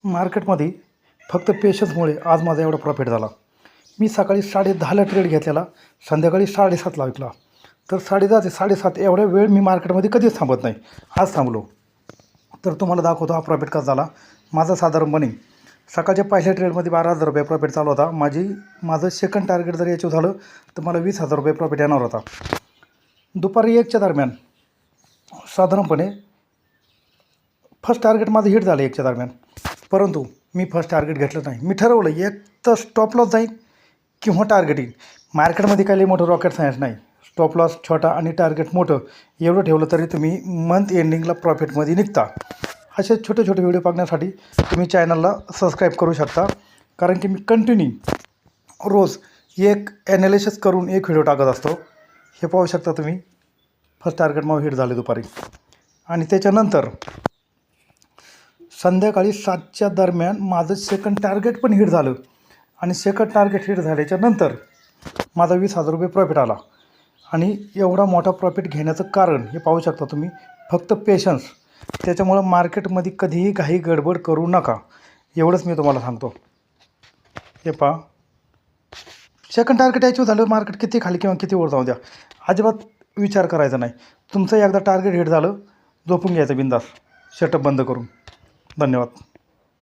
मार्केटमध्ये फक्त पेशन्समुळे आज माझा एवढा प्रॉफिट झाला. मी सकाळी 10:30ला ट्रेड घेतलेला, संध्याकाळी 7:30ला विकला. तर 10:30 ते 7:30 एवढ्या वेळ मी मार्केटमध्ये कधीच थांबत नाही. आज थांबलो. तर तुम्हाला दाखवतो हा प्रॉफिट कसा झाला. माझा साधारणपणे सकाळच्या पहिल्या ट्रेडमध्ये 12,000 रुपये प्रॉफिट चालू होता. माझं सेकंड टार्गेट जर अचीव झालं तर मला 20,000 रुपये प्रॉफिट येणार होता. दुपारी 1च्या दरम्यान साधारणपणे फर्स्ट टार्गेट माझं हिट झालं 1च्या दरम्यान. परंतु मी फर्स्ट टार्गेट घेतलं नाही. मी ठरवलं एक तर स्टॉप लॉस जाईल किंवा टार्गेट येईल. मार्केटमध्ये काही मोठं रॉकेट सायन्स नाही. स्टॉप लॉस छोटा आणि टार्गेट मोठं एवढं ठेवलं तरी तुम्ही मंथ एंडिंगला प्रॉफिटमध्ये निघता. असे छोटे छोटे व्हिडिओ बघण्यासाठी तुम्ही चॅनलला सबस्क्राईब करू शकता. कारण की मी कंटिन्यू रोज एक ॲनालिसिस करून एक व्हिडिओ टाकत असतो. हे पाहू शकता तुम्ही. फर्स्ट टार्गेट मग हिट झाले दुपारी आणि त्याच्यानंतर संध्याकाळी 7च्या दरम्यान माझं सेकंड टार्गेट पण हिट झालं आणि सेकंड टार्गेट हिट झाल्याच्यानंतर माझा 20,000 रुपये प्रॉफिट आला. आणि एवढा मोठा प्रॉफिट घेण्याचं कारण हे पाहू शकता तुम्ही. फक्त पेशन्स. त्याच्यामुळं मार्केटमध्ये कधीही काही गडबड करू नका, एवढंच मी तुम्हाला सांगतो. हे पहा, सेकंड टार्गेट अचीव झालं, मार्केट किती खाली किंवा किती वर जाऊ द्या, अजिबात विचार करायचा नाही. तुमचं एकदा टार्गेट हिट झालं, झोपून घ्यायचं बिंदास शटअप बंद करून. धन्यवाद.